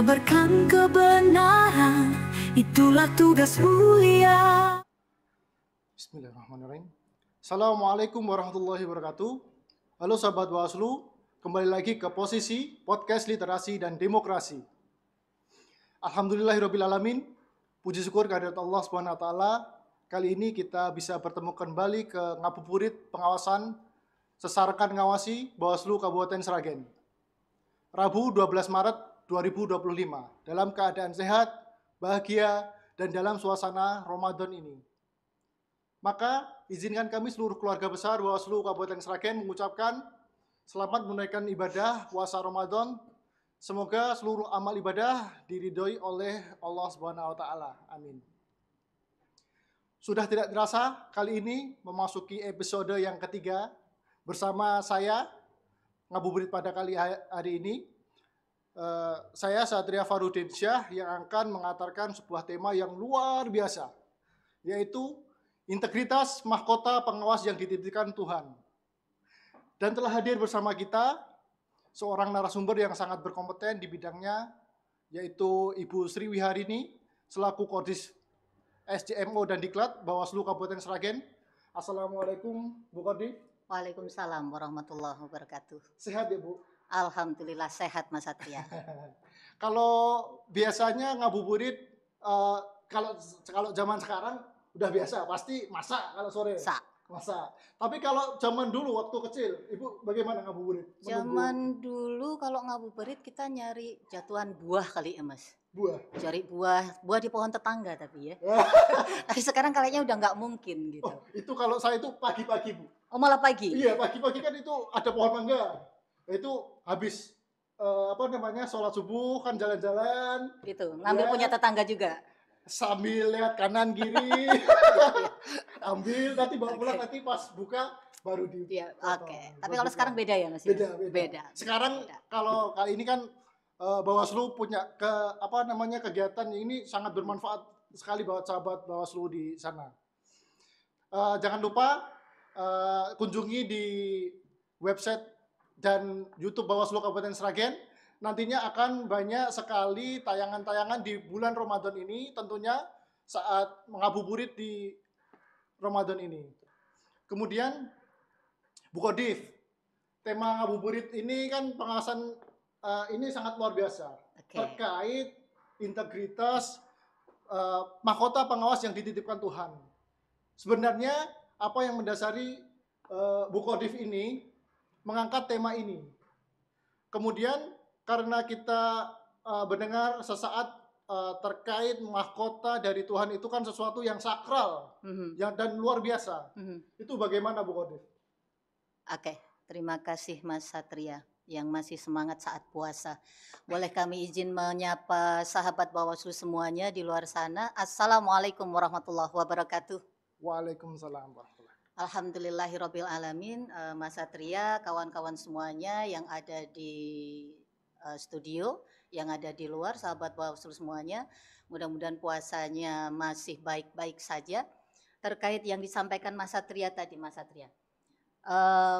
Kabarkan kebenaran, itulah tugas mulia. Bismillahirrahmanirrahim. Assalamualaikum warahmatullahi wabarakatuh. Halo sahabat Bawaslu, kembali lagi ke posisi podcast literasi dan demokrasi. Alhamdulillahirrabbilalamin. Puji syukur kehadirat Allah SWT. Kali ini kita bisa bertemu kembali ke ngabuburit pengawasan Sesarkan Ngawasi Bawaslu Kabupaten Sragen. Rabu 12 Maret 2025, dalam keadaan sehat, bahagia, dan dalam suasana Ramadan ini. Maka izinkan kami seluruh keluarga besar Bawaslu Kabupaten Sragen mengucapkan selamat menunaikan ibadah puasa Ramadan. Semoga seluruh amal ibadah diridhoi oleh Allah Subhanahu wa taala. Amin. Sudah tidak terasa, kali ini memasuki episode yang ketiga bersama saya ngabuburit pada kali hari ini. Saya Satria Farudin Syah yang akan mengantarkan sebuah tema yang luar biasa, yaitu integritas mahkota pengawas yang dititipkan Tuhan. Dan telah hadir bersama kita seorang narasumber yang sangat berkompeten di bidangnya, yaitu Ibu Sri Wiharini selaku Kodis SDMO dan Diklat Bawaslu Kabupaten Sragen. Assalamualaikum Bu Kodis. Waalaikumsalam warahmatullahi wabarakatuh. Sehat ya Bu? Alhamdulillah sehat Mas Satria. Kalau biasanya ngabuburit, kalau zaman sekarang udah biasa, pasti masak kalau sore. Masak. Tapi kalau zaman dulu waktu kecil, Ibu bagaimana ngabuburit? Zaman dulu kalau ngabuburit kita nyari jatuhan buah kali ya Mas. Buah. Cari buah di pohon tetangga tapi ya. Tapi sekarang kayaknya udah nggak mungkin gitu. Oh, itu kalau saya itu pagi-pagi Bu. Oh malah pagi? Iya, pagi-pagi kan itu ada pohon mangga. Itu habis sholat subuh kan jalan-jalan. Gitu, ngambil punya tetangga juga. Sambil lihat kanan kiri. Ambil nanti bawa pulang, nanti pas buka baru di. Iya, oke. Tapi kalau sekarang beda ya Mas? Beda. Sekarang kalau kali ini kan Bawaslu punya kegiatan ini sangat bermanfaat sekali buat sahabat Bawaslu di sana. Jangan lupa kunjungi di website dan YouTube Bawaslu Kabupaten Sragen. Nantinya akan banyak sekali tayangan-tayangan di bulan Ramadan ini, tentunya saat mengabuburit di Ramadan ini. Kemudian Bu Kodif, tema ngabuburit ini kan pengawasan ini sangat luar biasa. Terkait integritas mahkota pengawas yang dititipkan Tuhan. Sebenarnya apa yang mendasari Bu Kodif ini mengangkat tema ini? Kemudian karena kita mendengar sesaat terkait mahkota dari Tuhan itu kan sesuatu yang sakral dan luar biasa. Itu bagaimana Bu Kodif? Oke, terima kasih Mas Satria yang masih semangat saat puasa. Boleh kami izin menyapa sahabat Bawaslu semuanya di luar sana. Assalamualaikum warahmatullahi wabarakatuh. Waalaikumsalam warahmatullahi. Alhamdulillahirabbil alamin. Mas Satria, kawan-kawan semuanya yang ada di studio, yang ada di luar, sahabat Bawaslu semuanya, mudah-mudahan puasanya masih baik-baik saja. Terkait yang disampaikan Mas Satria tadi, Mas Satria,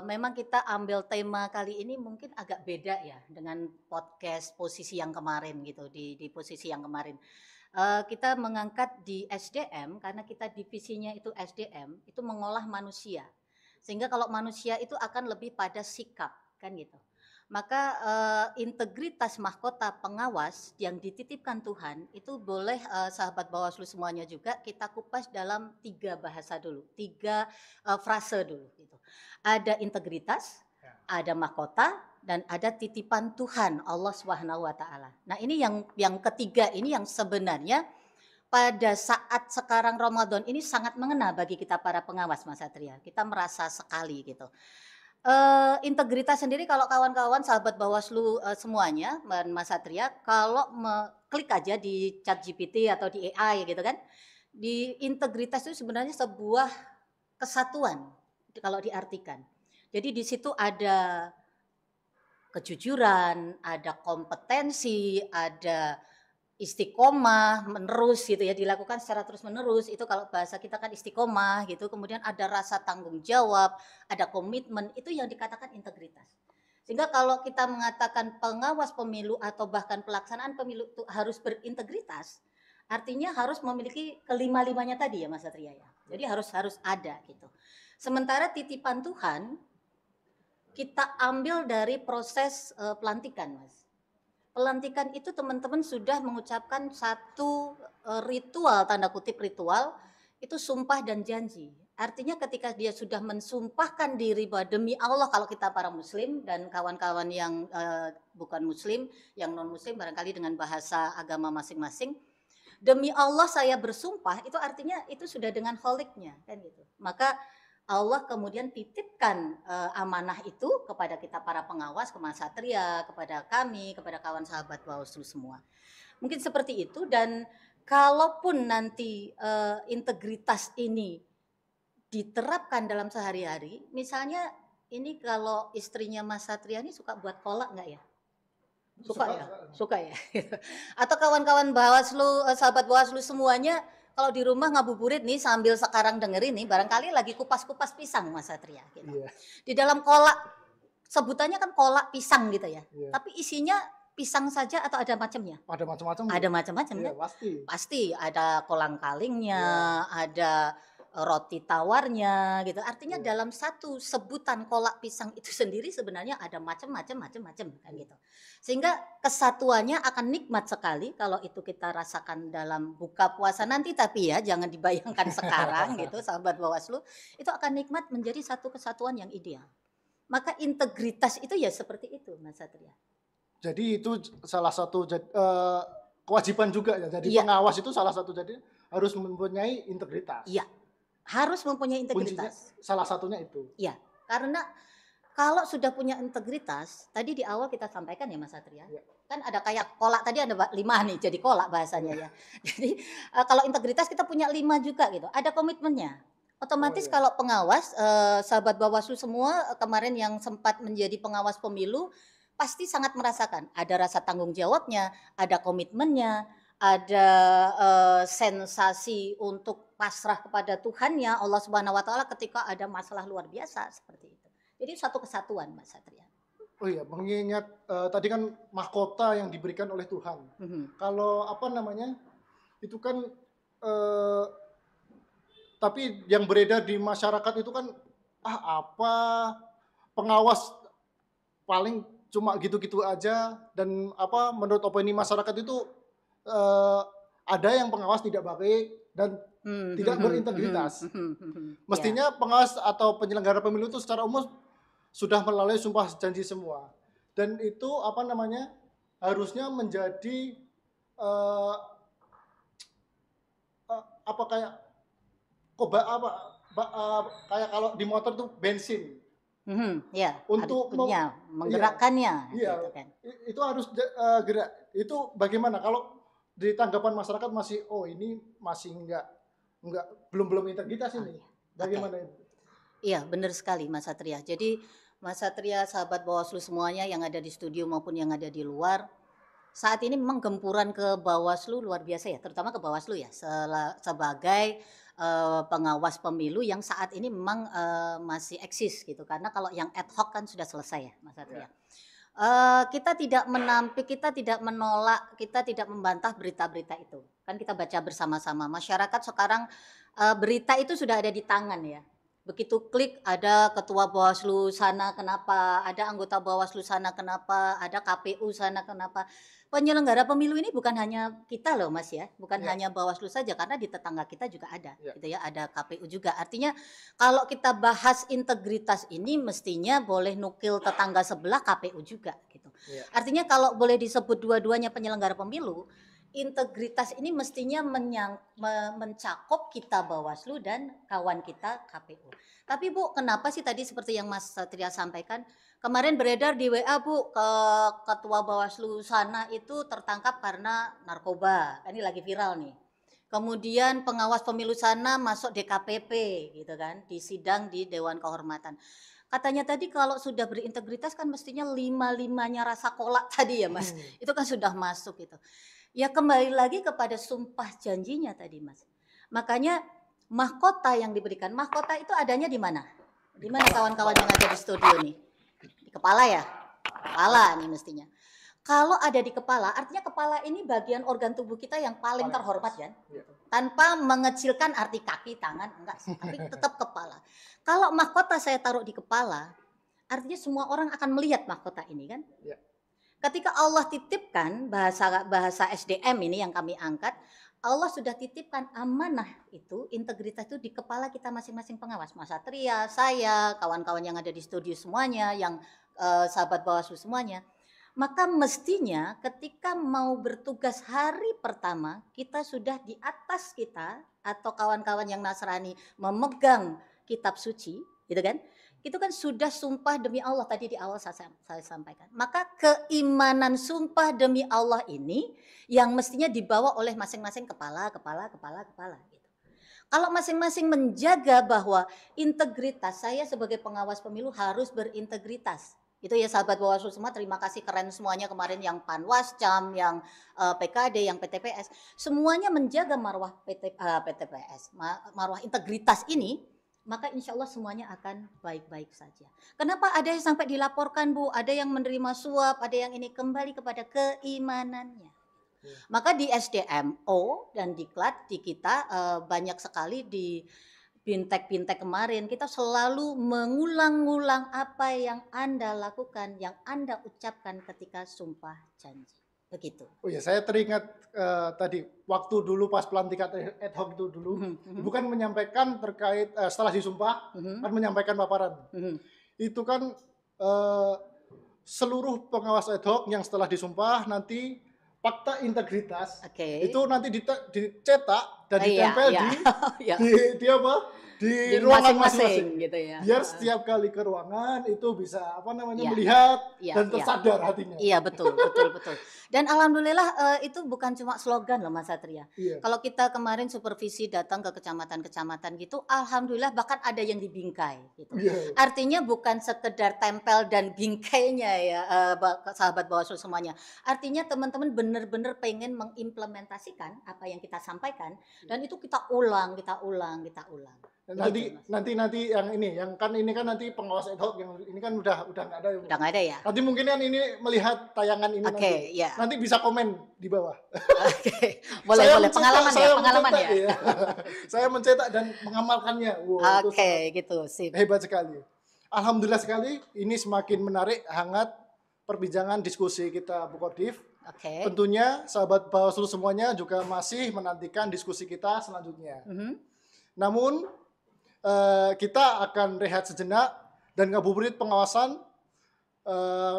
memang kita ambil tema kali ini mungkin agak beda ya dengan podcast posisi yang kemarin gitu. Di posisi yang kemarin kita mengangkat di SDM karena kita divisinya itu SDM, itu mengolah manusia, sehingga kalau manusia itu akan lebih pada sikap kan gitu. Maka integritas mahkota pengawas yang dititipkan Tuhan itu boleh sahabat Bawaslu semuanya juga kita kupas dalam 3 bahasa dulu, 3 frase dulu gitu. Ada integritas, ada mahkota, dan ada titipan Tuhan Allah Subhanahu wa taala. Nah, ini yang ketiga ini yang sebenarnya pada saat sekarang Ramadan ini sangat mengena bagi kita para pengawas Mas Satria. Kita merasa sekali gitu. Integritas sendiri kalau kawan-kawan sahabat Bawaslu semuanya, Mas Satria, kalau klik aja di ChatGPT atau di AI gitu kan, di integritas itu sebenarnya sebuah kesatuan kalau diartikan. Jadi di situ ada kejujuran, ada kompetensi, ada istiqomah menerus gitu ya, dilakukan secara terus menerus. Itu kalau bahasa kita kan istiqomah gitu. Kemudian ada rasa tanggung jawab, ada komitmen, itu yang dikatakan integritas. Sehingga kalau kita mengatakan pengawas pemilu atau bahkan pelaksanaan pemilu itu harus berintegritas, artinya harus memiliki kelima-limanya tadi ya Mas Satria ya. Jadi harus ada gitu. Sementara titipan Tuhan kita ambil dari proses pelantikan Mas. Pelantikan itu teman-teman sudah mengucapkan satu ritual, tanda kutip ritual, itu sumpah dan janji. Artinya ketika dia sudah mensumpahkan diri bahwa demi Allah, kalau kita para muslim dan kawan-kawan yang bukan muslim, yang non muslim barangkali dengan bahasa agama masing-masing, demi Allah saya bersumpah, itu artinya itu sudah dengan holiknya kan gitu. Maka Allah kemudian titipkan amanah itu kepada kita para pengawas, ke Mas Satria, kepada kami, kepada kawan sahabat Bawaslu semua. Mungkin seperti itu, dan kalaupun nanti integritas ini diterapkan dalam sehari-hari, misalnya ini kalau istrinya Mas Satria ini suka buat kolak nggak ya? Suka ya. Atau kawan-kawan Bawaslu, sahabat Bawaslu semuanya, kalau di rumah ngabuburit nih sambil sekarang dengerin nih, barangkali lagi kupas-kupas pisang Mas Satria gitu. Iya. Di dalam kolak, sebutannya kan kolak pisang gitu ya. Iya. Tapi isinya pisang saja atau ada macamnya? Ada macam-macam. Ada macam-macam Iya, kan? pasti. Pasti ada kolang-kalingnya, ada roti tawarnya gitu. Artinya dalam satu sebutan kolak pisang itu sendiri sebenarnya ada macam-macam kan gitu. Sehingga kesatuannya akan nikmat sekali kalau itu kita rasakan dalam buka puasa nanti, tapi ya jangan dibayangkan sekarang gitu sahabat Bawaslu, itu akan nikmat menjadi satu kesatuan yang ideal. Maka integritas itu ya seperti itu Mas Satria. Jadi itu salah satu kewajiban juga ya. Jadi pengawas itu salah satu, jadi harus mempunyai integritas. Iya. Harus mempunyai integritas. Kuncinya salah satunya itu. Iya, karena kalau sudah punya integritas, tadi di awal kita sampaikan ya Mas Satria, kan ada kayak kolak tadi ada 5 nih, jadi kolak bahasanya ya. Jadi kalau integritas kita punya 5 juga gitu, ada komitmennya. Otomatis kalau pengawas, sahabat Bawaslu semua kemarin yang sempat menjadi pengawas pemilu, pasti sangat merasakan, ada rasa tanggung jawabnya, ada komitmennya, ada sensasi untuk pasrah kepada Tuhannya, Allah Subhanahu wa taala ketika ada masalah luar biasa seperti itu. Jadi satu kesatuan Mas Satria. Oh iya, mengingat tadi kan mahkota yang diberikan oleh Tuhan. Kalau apa namanya? Itu kan tapi yang beredar di masyarakat itu kan apa pengawas paling cuma gitu-gitu aja, dan apa menurut opini masyarakat itu ada yang pengawas tidak baik dan tidak berintegritas. Mestinya pengawas atau penyelenggara pemilu itu secara umum sudah melalui sumpah janji semua. Dan itu apa namanya? Harusnya menjadi apa kayak kayak kalau di motor tuh bensin. Ya, untuk menggerakkannya. Iya, gitu kan. Itu harus gerak. Itu bagaimana kalau di tanggapan masyarakat masih ini masih belum integritas ini. Bagaimana itu? Iya, benar sekali Mas Satria. Jadi Mas Satria, sahabat Bawaslu semuanya yang ada di studio maupun yang ada di luar, saat ini memang gempuran ke Bawaslu luar biasa ya, terutama ke Bawaslu ya, sebagai pengawas pemilu yang saat ini memang masih eksis gitu, karena kalau yang ad hoc kan sudah selesai ya Mas Satria. Kita tidak menampik, kita tidak menolak, kita tidak membantah berita-berita itu. Kan kita baca bersama-sama. Masyarakat sekarang berita itu sudah ada di tangan ya. Begitu klik ada ketua Bawaslu sana kenapa, ada anggota Bawaslu sana kenapa, ada KPU sana kenapa. Penyelenggara pemilu ini bukan hanya kita loh Mas ya, bukan hanya Bawaslu saja, karena di tetangga kita juga ada, gitu ya, ada KPU juga. Artinya kalau kita bahas integritas ini mestinya boleh nukil tetangga sebelah KPU juga, gitu. Artinya kalau boleh disebut dua-duanya penyelenggara pemilu, integritas ini mestinya mencakup kita Bawaslu dan kawan kita KPU. Tapi Bu, kenapa sih tadi seperti yang Mas Satria sampaikan, kemarin beredar di WA Bu, ketua Bawaslu sana itu tertangkap karena narkoba, ini lagi viral nih. Kemudian pengawas pemilu sana masuk DKPP gitu kan, di sidang di Dewan Kehormatan. Katanya tadi kalau sudah berintegritas kan mestinya 5-5-nya rasa kolak tadi ya Mas, itu kan sudah masuk gitu. Ya kembali lagi kepada sumpah janjinya tadi Mas. Makanya mahkota yang diberikan, mahkota itu adanya di mana? Di mana kawan-kawan yang ada di studio nih? Di kepala ya? Kepala nih mestinya. Kalau ada di kepala, artinya kepala ini bagian organ tubuh kita yang paling terhormat kan? Tanpa mengecilkan arti kaki, tangan, enggak sih, tapi tetap kepala. Kalau mahkota saya taruh di kepala, artinya semua orang akan melihat mahkota ini kan? Ya. Ketika Allah titipkan bahasa SDM ini yang kami angkat, Allah sudah titipkan amanah itu, integritas itu di kepala kita masing-masing pengawas. Mas Satria, saya, kawan-kawan yang ada di studio semuanya, yang sahabat Bawaslu semuanya. Maka mestinya ketika mau bertugas hari pertama, kita sudah di atas kita atau kawan-kawan yang Nasrani memegang kitab suci, gitu kan? Itu kan sudah sumpah demi Allah tadi di awal saya sampaikan. Maka keimanan sumpah demi Allah ini yang mestinya dibawa oleh masing-masing kepala gitu. Kalau masing-masing menjaga bahwa integritas, saya sebagai pengawas pemilu harus berintegritas. Itu ya sahabat Bawaslu semua, terima kasih keren semuanya kemarin yang Panwascam, yang PKD, yang PTPS. Semuanya menjaga marwah PTPS, marwah integritas ini, maka insya Allah semuanya akan baik-baik saja. Kenapa ada yang sampai dilaporkan Bu, ada yang menerima suap, ada yang ini, kembali kepada keimanannya. Maka di SDMO dan Diklat di kita banyak sekali di Bintek kemarin kita selalu mengulang-ulang apa yang Anda lakukan, yang Anda ucapkan ketika sumpah janji. Begitu. Oh ya, saya teringat tadi waktu dulu pas pelantikan ad hoc itu dulu, Ibu kan menyampaikan terkait setelah disumpah, kan menyampaikan paparan. Itu kan seluruh pengawas ad hoc yang setelah disumpah nanti fakta integritas itu nanti dicetak dan ditempel di apa? Di ruangan masing-masing gitu ya. Biar setiap kali ke ruangan itu bisa melihat dan tersadar hatinya. Iya, betul. Dan alhamdulillah itu bukan cuma slogan loh Mas Satria. Kalau kita kemarin supervisi datang ke kecamatan-kecamatan gitu, alhamdulillah bahkan ada yang dibingkai gitu. Artinya bukan sekedar tempel dan bingkainya ya sahabat Bawaslu semuanya. Artinya teman-teman benar-benar pengen mengimplementasikan apa yang kita sampaikan dan itu kita ulang. Nanti yang kan nanti pengawas ad hoc yang ini kan udah nggak ada. Udah nggak ada ya. Nanti mungkin kan ini melihat tayangan ini nanti bisa komen di bawah. Boleh pengalaman ya. Saya mencetak dan mengamalkannya. Wow, gitu sip. Hebat sekali. Alhamdulillah sekali ini semakin menarik, hangat perbincangan diskusi kita Bu Kodim. Tentunya sahabat Bawaslu semuanya juga masih menantikan diskusi kita selanjutnya. Namun kita akan rehat sejenak dan ngabuburit pengawasan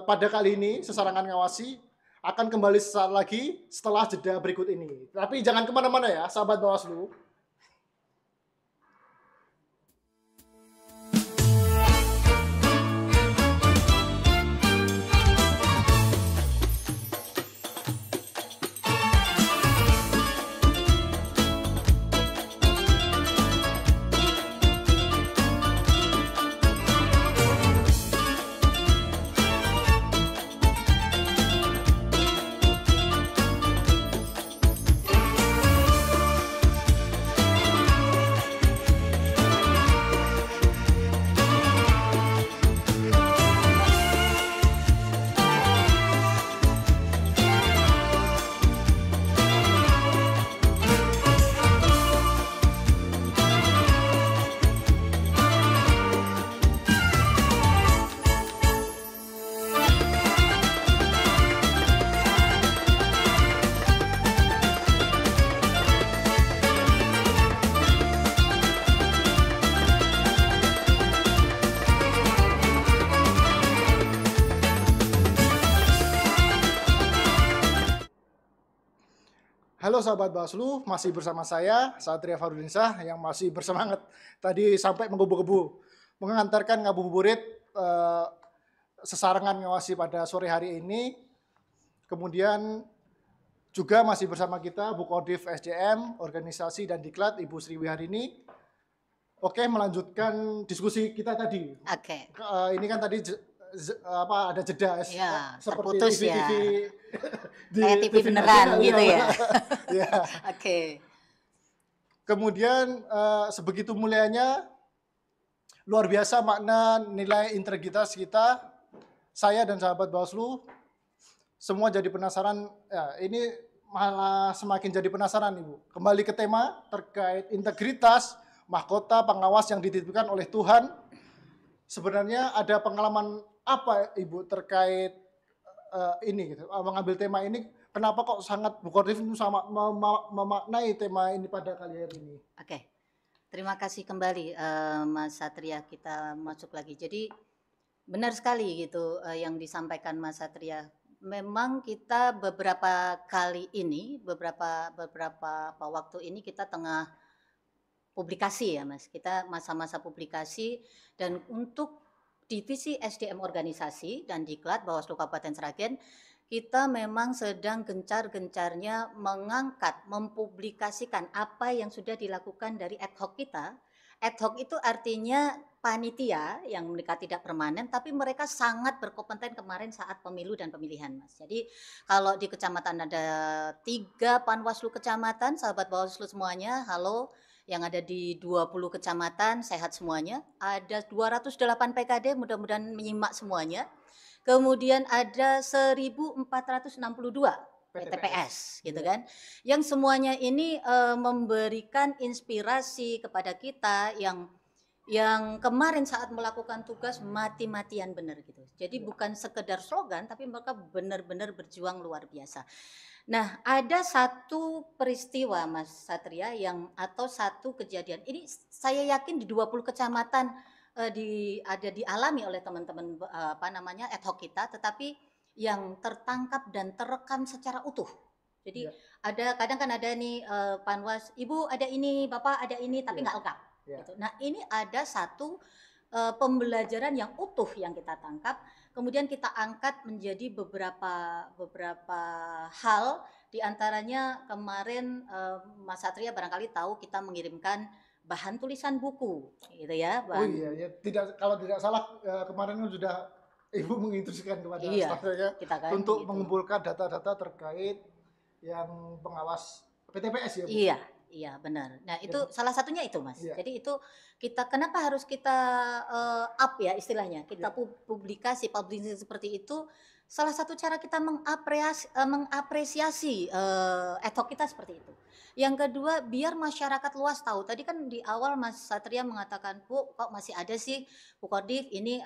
pada kali ini sesarangan ngawasi akan kembali sesaat lagi setelah jeda berikut ini. Tapi jangan kemana-mana ya sahabat Bawaslu. Halo sahabat Bawaslu, masih bersama saya Satria Farudinsyah yang masih bersemangat tadi sampai menggebu-gebu mengantarkan ngabuburit sesarengan ngawasi pada sore hari ini. Kemudian juga masih bersama kita Bu Kodim SDM, Organisasi dan Diklat Ibu Sri Wiharini. Oke, melanjutkan diskusi kita tadi. Ini kan tadi ada jeda ya, seperti terputus TV, ya. Kayak TV beneran gitu ya. Ya. Kemudian sebegitu mulianya luar biasa makna nilai integritas kita saya dan sahabat Bawaslu semua jadi penasaran. Ya, ini malah semakin jadi penasaran Ibu. Kembali ke tema terkait integritas mahkota pengawas yang dititipkan oleh Tuhan. Sebenarnya ada pengalaman apa Ibu terkait ini gitu, mengambil tema ini? Kenapa kok sangat Bu Kordif sama memaknai tema ini pada kali ini? Oke, terima kasih kembali Mas Satria, kita masuk lagi. Jadi benar sekali gitu yang disampaikan Mas Satria. Memang kita beberapa kali ini, beberapa waktu ini kita tengah publikasi ya Mas. Kita masa-masa publikasi, dan untuk Divisi SDM Organisasi dan Diklat Bawaslu Kabupaten Sragen, kita memang sedang gencar-gencarnya mengangkat, mempublikasikan apa yang sudah dilakukan dari ad hoc kita. Ad hoc itu artinya panitia yang mereka tidak permanen, tapi mereka sangat berkompeten kemarin saat pemilu dan pemilihan, Mas. Jadi kalau di kecamatan ada 3 Panwaslu kecamatan, sahabat Bawaslu semuanya, halo, yang ada di 20 kecamatan, sehat semuanya. Ada 208 PKD, mudah-mudahan menyimak semuanya. Kemudian ada 1462 PTPS gitu kan, yang semuanya ini memberikan inspirasi kepada kita yang kemarin saat melakukan tugas mati-matian benar gitu. Jadi bukan sekedar slogan, tapi mereka benar-benar berjuang luar biasa. Nah, ada satu peristiwa Mas Satria atau satu kejadian ini, saya yakin di 20 kecamatan ada dialami oleh teman-teman ad hoc kita, tetapi yang tertangkap dan terekam secara utuh. Jadi ada kadang kan ada nih Panwas, Ibu ada ini, Bapak ada ini, tapi nggak lengkap. Gitu. Nah ini ada satu pembelajaran yang utuh yang kita tangkap, kemudian kita angkat menjadi beberapa hal, diantaranya kemarin Mas Satria barangkali tahu kita mengirimkan bahan tulisan buku, gitu ya. Oh iya, kalau tidak salah kemarin sudah Ibu menginstruksikan kepada stafnya kan, untuk mengumpulkan data-data terkait yang pengawas PTPS ya Bu? Iya benar. Nah itu salah satunya itu Mas. Jadi itu kenapa harus kita up ya istilahnya, kita publikasi seperti itu. Salah satu cara kita mengapresiasi ad hoc kita seperti itu. Yang kedua, biar masyarakat luas tahu. Tadi kan di awal Mas Satria mengatakan, Bu, kok masih ada sih Bu Kordif ini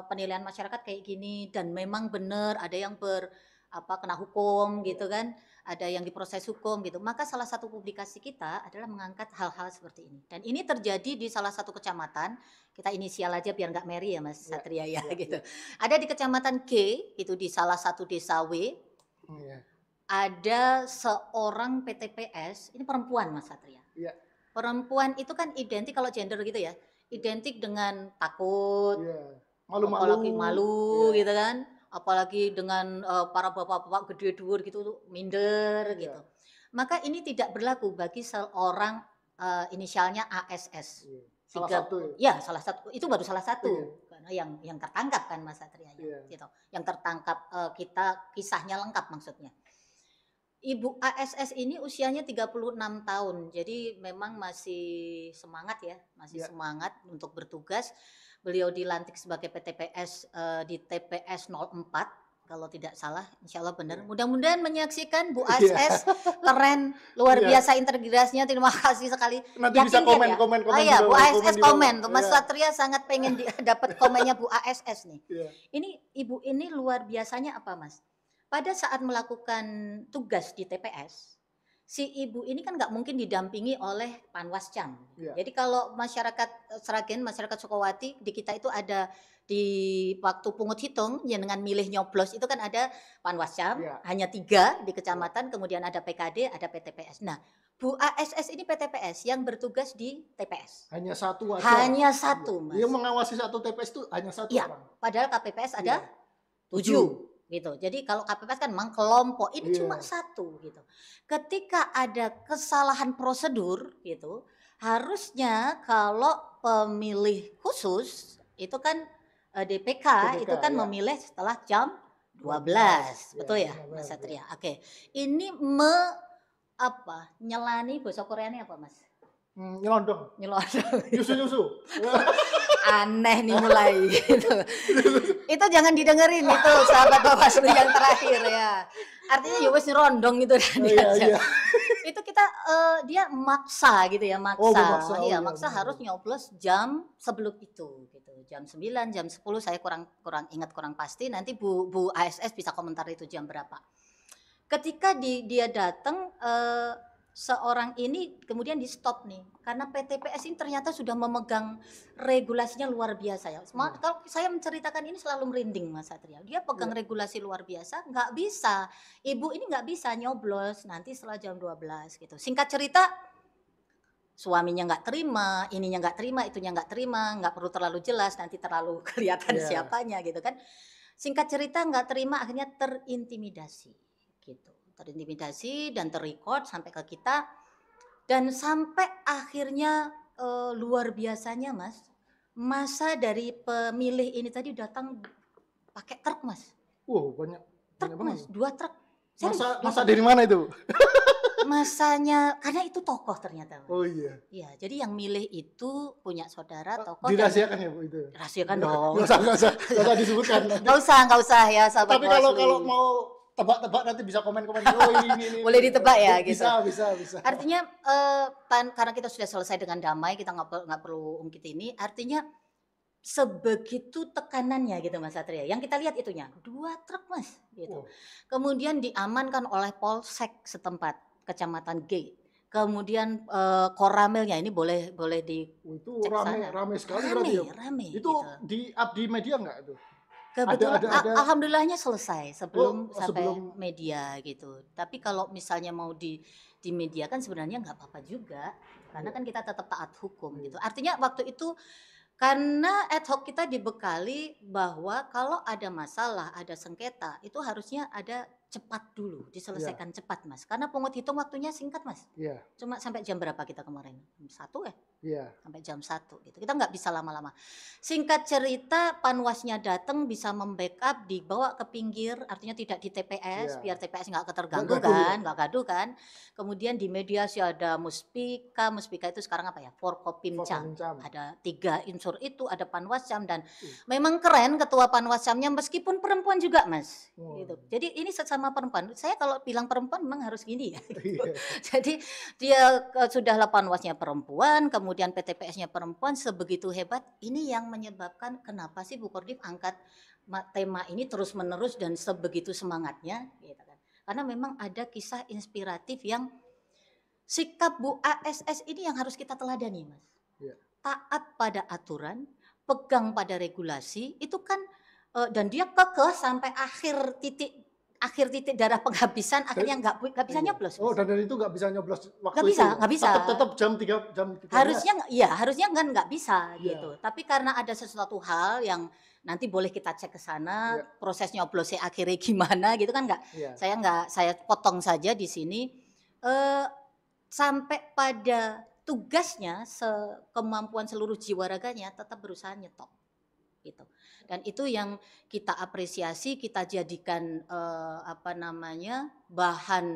penilaian masyarakat kayak gini, dan memang benar ada yang kena hukum gitu kan, ada yang diproses hukum gitu. Maka salah satu publikasi kita adalah mengangkat hal-hal seperti ini. Dan ini terjadi di salah satu kecamatan, kita inisial aja biar nggak Mary ya Mas Satria gitu. Ada di kecamatan K, itu di salah satu desa W. Ada seorang PTPS, ini perempuan Mas Satria. Perempuan itu kan identik kalau gender gitu ya, identik dengan takut, malu gitu kan, apalagi dengan para bapak-bapak gede dhuwur gitu minder gitu. Maka ini tidak berlaku bagi seorang inisialnya ASS. Salah satu itu baru salah satu karena yang tertangkap kan Mas Satria gitu. Yang tertangkap kisahnya lengkap maksudnya. Ibu ASS ini usianya 36 tahun, jadi memang masih semangat ya, semangat untuk bertugas. Beliau dilantik sebagai PTPS di TPS 04, kalau tidak salah, insya Allah benar. Mudah-mudahan menyaksikan Bu ASS, keren, luar biasa integrasinya, terima kasih sekali. Nanti bisa komen. Bu ASS komen, Mas Satria sangat pengen dapat komennya Bu ASS nih. Ini Ibu ini luar biasanya apa Mas? Pada saat melakukan tugas di TPS, si ibu ini kan nggak mungkin didampingi oleh Panwascam. Jadi kalau masyarakat Sragen, masyarakat Sukowati, di kita itu ada di waktu pungut hitung, ya dengan milih nyoblos itu kan ada Panwascam, hanya 3 di kecamatan, kemudian ada PKD, ada PTPS. Nah, Bu ASS ini PTPS yang bertugas di TPS. Hanya satu aja. Hanya satu, Mas. Yang mengawasi satu TPS itu hanya satu orang. Padahal KPPS ada 7. Gitu. Jadi kalau KPPS kan memang kelompok, ini cuma satu gitu. Ketika ada kesalahan prosedur gitu, harusnya kalau pemilih khusus itu kan DPK itu kan memilih setelah jam 12. Betul ya, Mas Satria? Oke. Ini nyelani bahasa Koreanya apa, Mas? Nyelondong. Nyelondong. Nyusu-nyusu. aneh nih mulai gitu. Itu jangan didengerin itu sahabat Bawaslu yang terakhir ya. Artinya ya wes rondong gitu kan Oh, iya, iya. Itu kita dia maksa gitu ya, maksa. memaksa. Oh, Iya, iya, maksa benar. harus nyoblos jam sebelum itu gitu. Jam 9, jam 10 saya kurang ingat, kurang pasti. Nanti Bu ASS bisa komentar itu jam berapa. Ketika dia datang seorang ini kemudian di stop nih karena PTPS ini ternyata sudah memegang regulasinya luar biasa ya. Kalau saya menceritakan ini selalu merinding Mas Satria. Dia pegang regulasi luar biasa, nggak bisa. Ibu ini nggak bisa nyoblos nanti setelah jam 12 gitu. Singkat cerita suaminya nggak terima, ininya nggak terima, itunya nggak terima, nggak perlu terlalu jelas nanti terlalu kelihatan siapanya gitu kan. Singkat cerita nggak terima akhirnya terintimidasi gitu. Terintimidasi dan terrecord sampai ke kita dan sampai akhirnya luar biasanya Mas, masa dari pemilih ini tadi datang pakai truk Mas. Wow, banyak Truk Mas, 2 truk. Masa dari mana itu? Masanya karena itu tokoh ternyata Mas. Oh iya. Iya, jadi yang milih itu punya saudara tokoh. Dirahasiakan ya Bu itu? Rahasiakan dong. Nggak usah disebutkan. Nggak usah ya sahabat Tapi Bawaslu. kalau mau tebak-tebak nanti bisa komen-komen. Oh ini. Boleh ditebak ya gitu. Bisa. Artinya karena kita sudah selesai dengan damai, kita nggak perlu ungkit ini. Artinya sebegitu tekanannya gitu Mas Satria. Yang kita lihat itunya 2 truk Mas gitu. Kemudian diamankan oleh Polsek setempat Kecamatan G. Kemudian koramilnya ini boleh di itu rame sekali berarti ya. Rame. Itu gitu. di media enggak itu? Kebetulan ada. alhamdulillahnya selesai sebelum sebelum media gitu. Tapi kalau misalnya mau di media kan sebenarnya nggak apa-apa juga karena kan kita tetap taat hukum gitu. Artinya waktu itu karena ad hoc kita dibekali bahwa kalau ada masalah, ada sengketa itu harusnya ada cepat dulu, diselesaikan cepat Mas. Karena pungut hitung waktunya singkat Mas. Iya. Cuma sampai jam berapa kita kemarin? Jam 1 ya? Iya. Sampai jam 1 gitu. Kita nggak bisa lama-lama. Singkat cerita panwasnya datang bisa membackup, dibawa ke pinggir, artinya tidak di TPS, biar TPS nggak keterganggu kan, nggak gaduh kan. Kemudian di mediasi ada Muspika itu sekarang apa ya? Forkopimcam. Ada 3 unsur itu, ada Panwascam dan memang keren ketua Panwascamnya meskipun perempuan juga Mas. Gitu. Jadi ini sesama perempuan. Saya kalau bilang perempuan memang harus gini ya. Gitu. Jadi dia sudahlah Panwasnya perempuan, kemudian PTPS-nya perempuan, sebegitu hebat. Ini yang menyebabkan kenapa sih Bu Kordif angkat tema ini terus-menerus dan sebegitu semangatnya gitu kan. Karena memang ada kisah inspiratif yang sikap Bu ASS ini yang harus kita teladani Mas. Taat pada aturan, pegang pada regulasi, itu kan dan dia kekeh sampai akhir titik darah penghabisan akhirnya nggak bisa nyoblos. Oh, dan itu nggak bisa nyoblos waktu itu. Nggak bisa. Tetap jam 3. Harusnya nggak bisa gitu. Tapi karena ada sesuatu hal yang nanti boleh kita cek ke sana, proses nyoblosnya akhirnya gimana gitu kan nggak. Saya potong saja di sini sampai pada tugasnya kemampuan seluruh jiwa raganya tetap berusaha nyetop gitu. Dan itu yang kita apresiasi, kita jadikan bahan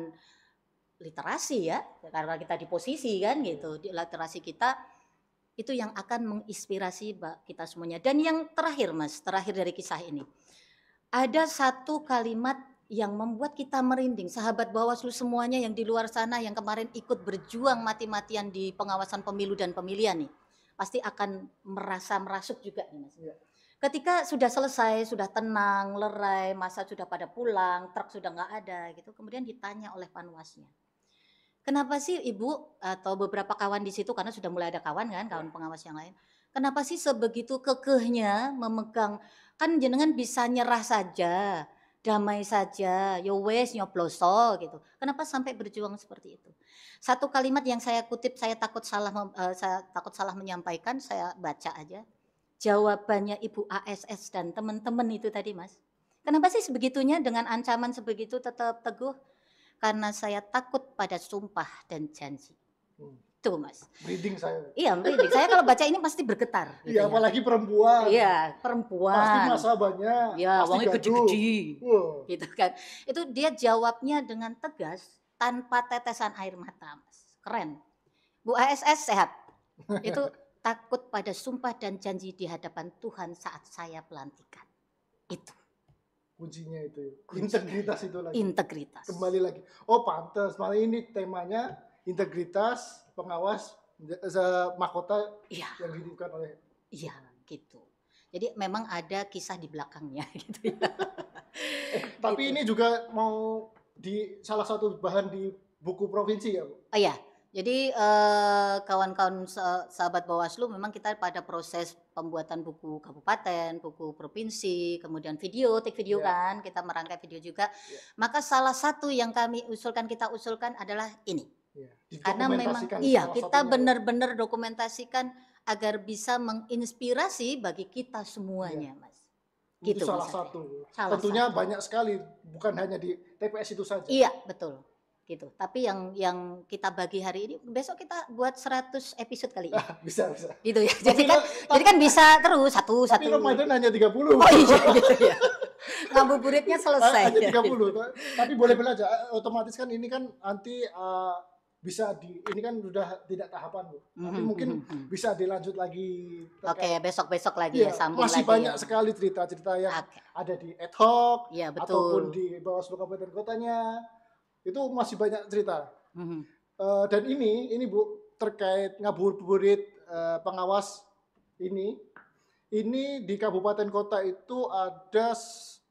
literasi ya, karena kita di posisi kan gitu, di literasi kita itu yang akan menginspirasi kita semuanya. Dan yang terakhir Mas, terakhir dari kisah ini, ada satu kalimat yang membuat kita merinding, sahabat Bawaslu semuanya yang di luar sana yang kemarin ikut berjuang mati-matian di pengawasan pemilu dan pemilihan nih, pasti akan merasuk juga nih Mas. Ketika sudah selesai, sudah tenang, lerai, masa sudah pada pulang, truk sudah nggak ada gitu, kemudian ditanya oleh panwasnya, kenapa sih Ibu atau beberapa kawan di situ, karena sudah mulai ada kawan pengawas yang lain, kenapa sih sebegitu kekehnya memegang, kan jenengan bisa nyerah saja, damai saja, yo wes nyobloso gitu. Kenapa sampai berjuang seperti itu? Satu kalimat yang saya kutip, saya takut salah menyampaikan, saya baca aja. Jawabannya Ibu ASS dan teman-teman itu tadi Mas. Kenapa sih sebegitunya dengan ancaman sebegitu tetap teguh? Karena saya takut pada sumpah dan janji. Tuh Mas. Merinding saya. Iya merinding. Saya kalau baca ini pasti bergetar. Iya gitu apalagi perempuan. Iya perempuan. Pasti masa banyak. Iya pasti gede-gede. Gitu kan. Itu dia jawabnya dengan tegas tanpa tetesan air mata Mas. Keren. Bu ASS sehat. Itu takut pada sumpah dan janji di hadapan Tuhan saat saya pelantikan. Itu Kuncinya itu. Kuncinya. Integritas itu lagi. integritas. Kembali lagi. Oh pantas, malah ini temanya integritas pengawas mahkota Iya, yang dihidupkan oleh. iya gitu. Jadi memang ada kisah di belakangnya gitu ya. Tapi Gitu. ini juga mau di salah satu bahan di buku provinsi ya, Bu? Oh iya, jadi kawan-kawan sahabat Bawaslu memang kita pada proses pembuatan buku kabupaten, buku provinsi, kemudian video, take video Ya. kan, kita merangkai video juga. Ya. Maka salah satu yang kita usulkan adalah ini. Iya. Karena memang Didokumentasikan iya salah kita satunya. benar-benar dokumentasikan agar bisa menginspirasi bagi kita semuanya, Mas. Itu Gitu, salah Mas Satria. satu. Salah Tentunya satu. banyak sekali, bukan hanya di TPS itu saja. Iya, betul. Gitu. Tapi yang kita bagi hari ini, besok kita buat 100 episode kali ya. Bisa, bisa. Gitu ya. Tapi Jadi kan bisa terus satu. Tapi Ramadan hanya 30. Oh iya gitu ya. Ngabuburitnya selesai. Hanya 30. Tapi boleh belajar. Otomatis kan ini kan nanti bisa ini kan sudah tidak tahapan, Bu. Nanti mungkin bisa dilanjut lagi. Oke, besok-besok lagi ya, Iya, sambung masih lagi. banyak ya. sekali cerita-cerita yang Oke. ada di ad hoc Iya, ataupun betul. di Bawaslu Kabupaten Kotanya. Itu masih banyak cerita. Mhm. Dan ini Bu terkait ngabuburit pengawas ini di kabupaten kota itu ada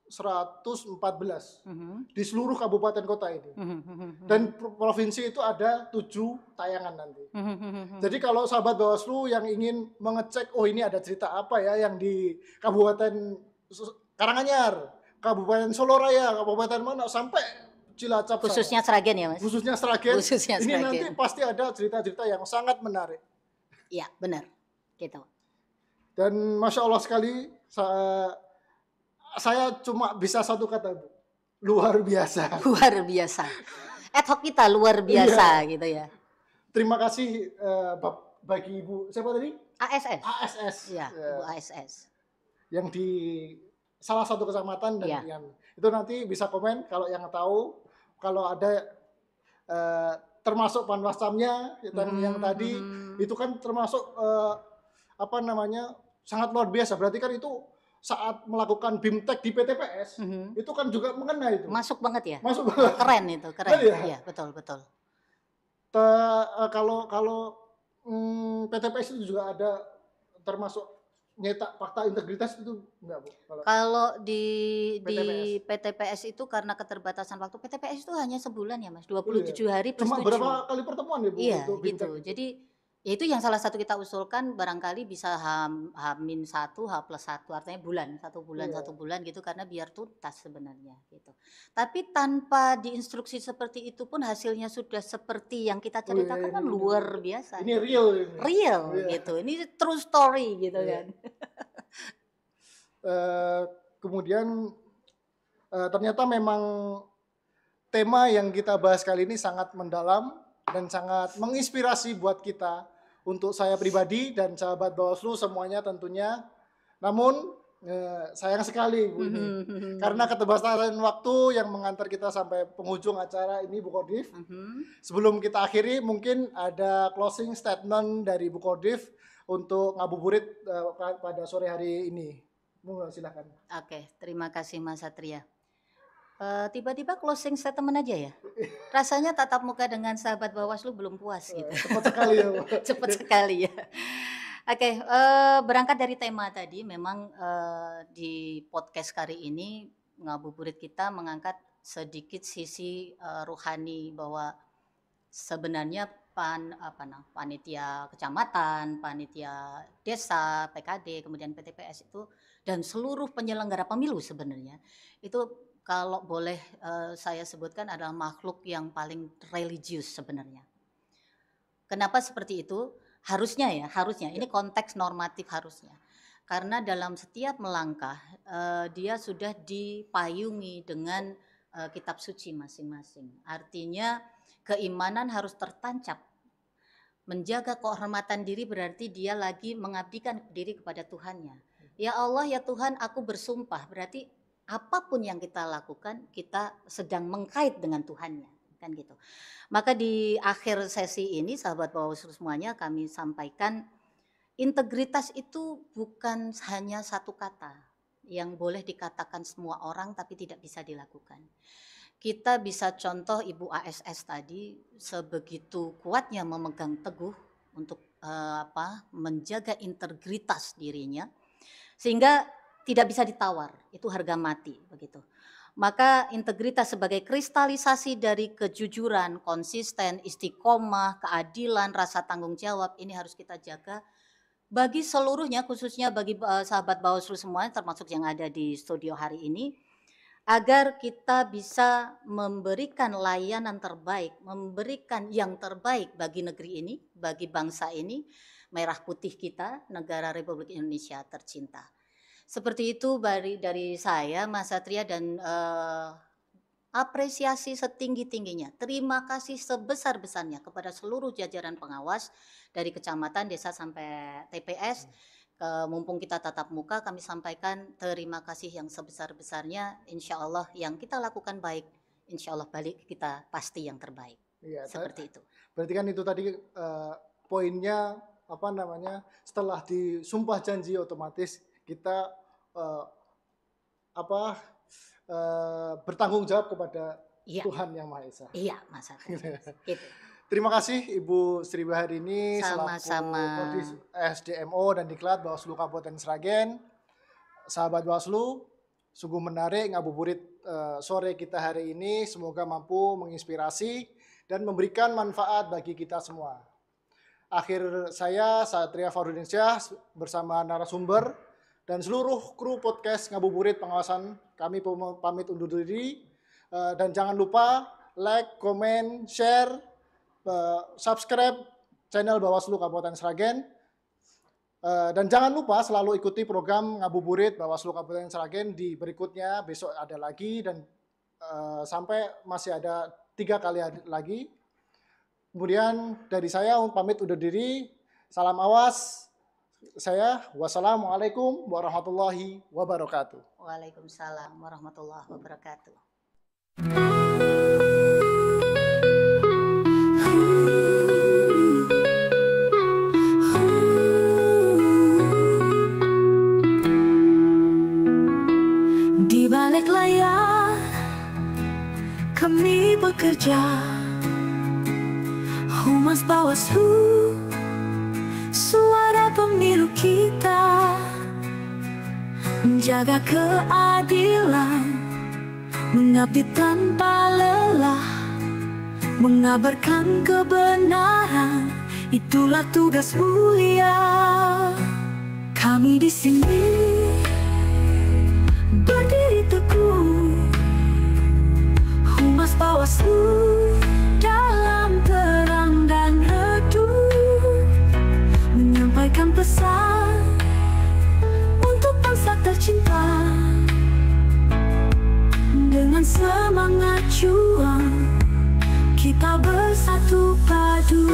114 Mhm. di seluruh kabupaten kota ini. Mhm. Dan provinsi itu ada 7 tayangan nanti. Mhm. Jadi kalau sahabat Bawaslu yang ingin mengecek, oh ini ada cerita apa ya yang di Kabupaten Karanganyar, Kabupaten Soloraya, Kabupaten mana sampai Cilacap, Khususnya Sragen ya, Mas? khususnya Sragen. Khususnya Ini nanti Sragen. pasti ada cerita-cerita yang sangat menarik. Iya, benar. Gitu. Dan Masya Allah sekali, saya cuma bisa satu kata, Bu. Luar biasa. Luar biasa. Ad hoc kita luar biasa gitu ya. Terima kasih bagi Ibu, siapa tadi? ASS. ASS. Iya, Ibu ASS. Yang di salah satu kecamatan dan Iya. yang itu nanti bisa komen kalau yang tahu, kalau ada termasuk panwasamnya yang tadi itu kan termasuk apa namanya sangat luar biasa. Berarti kan itu saat melakukan BIMTEK di PTPS itu kan juga mengena itu. Masuk banget ya. Masuk banget. Keren itu, keren. Betul ya? Iya, betul, betul. Kalau PTPS itu juga ada termasuk nyetak fakta integritas itu enggak, Bu? Kalau di PTPS. PTPS itu karena keterbatasan waktu, PTPS itu hanya sebulan ya, Mas. 27 hari plus Cuma 7. berapa kali pertemuan ya, Bu? Iya, untuk gitu. BIMTEK? Jadi ya itu yang salah satu kita usulkan, barangkali bisa H-1, H+1, artinya bulan, satu bulan gitu, karena biar tuntas sebenarnya gitu. Tapi tanpa diinstruksi seperti itu pun hasilnya sudah seperti yang kita ceritakan kan luar biasa. Ini real ini. Real Iya. gitu. Ini true story gitu Iya. kan. Kemudian ternyata memang tema yang kita bahas kali ini sangat mendalam dan sangat menginspirasi buat kita, untuk saya pribadi dan sahabat Bawaslu semuanya tentunya. Namun sayang sekali, Bu, ini karena keterbatasan waktu yang mengantar kita sampai penghujung acara ini, Bu Kordif. Sebelum kita akhiri, mungkin ada closing statement dari Bu Kordif untuk ngabuburit pada sore hari ini. Silakan. Oke, terima kasih Mas Satria. Tiba-tiba closing statement aja ya. Rasanya tatap muka dengan sahabat Bawaslu belum puas gitu. Cepat sekali ya, Bu. Cepat sekali ya. Oke, berangkat dari tema tadi, memang di podcast kali ini ngabuburit kita mengangkat sedikit sisi rohani, bahwa sebenarnya panitia kecamatan, panitia desa, PKD, kemudian PTPS itu dan seluruh penyelenggara pemilu sebenarnya itu kalau boleh saya sebutkan adalah makhluk yang paling religius sebenarnya. Kenapa seperti itu? Harusnya ini konteks normatif harusnya. Karena dalam setiap melangkah dia sudah dipayungi dengan kitab suci masing-masing. Artinya keimanan harus tertancap. Menjaga kehormatan diri berarti dia lagi mengabdikan diri kepada Tuhannya. Ya Allah, ya Tuhan, aku bersumpah. Berarti apapun yang kita lakukan, kita sedang mengkait dengan Tuhannya, kan gitu. Maka di akhir sesi ini, sahabat Bawaslu semuanya, kami sampaikan integritas itu bukan hanya satu kata yang boleh dikatakan semua orang tapi tidak bisa dilakukan. Kita bisa contoh Ibu ASS tadi sebegitu kuatnya memegang teguh untuk menjaga integritas dirinya sehingga tidak bisa ditawar, itu harga mati begitu. Maka integritas sebagai kristalisasi dari kejujuran, konsisten, istiqomah, keadilan, rasa tanggung jawab ini harus kita jaga bagi seluruhnya, khususnya bagi sahabat Bawaslu semua termasuk yang ada di studio hari ini, agar kita bisa memberikan layanan terbaik, memberikan yang terbaik bagi negeri ini, bagi bangsa ini, merah putih kita, negara Republik Indonesia tercinta. Seperti itu dari saya, Mas Satria, dan apresiasi setinggi-tingginya. Terima kasih sebesar-besarnya kepada seluruh jajaran pengawas dari kecamatan, desa sampai TPS. Mumpung kita tatap muka, kami sampaikan terima kasih yang sebesar-besarnya. Insya Allah yang kita lakukan baik, insya Allah balik kita pasti yang terbaik. Iya, seperti itu. Berarti kan itu tadi poinnya setelah disumpah janji otomatis kita bertanggung jawab kepada Tuhan Yang Maha Esa. Iya, Mas Satria. Gitu. Terima kasih Ibu Sri Baharini sama-sama selaku SDMO dan Diklat Bawaslu Kabupaten Sragen. Sahabat Bawaslu, sungguh menarik ngabuburit sore kita hari ini. Semoga mampu menginspirasi dan memberikan manfaat bagi kita semua. Akhir saya Satria Farudin Syah bersama narasumber dan seluruh kru podcast Ngabuburit Pengawasan, kami pamit undur diri. Dan jangan lupa like, komen, share, subscribe channel Bawaslu Kabupaten Sragen. Dan jangan lupa selalu ikuti program Ngabuburit Bawaslu Kabupaten Sragen di berikutnya. Besok ada lagi dan sampai masih ada 3 kali lagi. Kemudian dari saya pamit undur diri. Salam awas. Saya wassalamualaikum warahmatullahi wabarakatuh. Waalaikumsalam warahmatullahi wabarakatuh. Di balik layar kami bekerja, Humas Bawaslu, suara pemilu kita, menjaga keadilan, mengabdi tanpa lelah, mengabarkan kebenaran, itulah tugas mulia. Kami di sini berdiri teguh, Humas Bawaslu dalam terang dan redup, menyampaikan pesan untuk bangsa tercinta. Dengan semangat juang kita bersatu padu.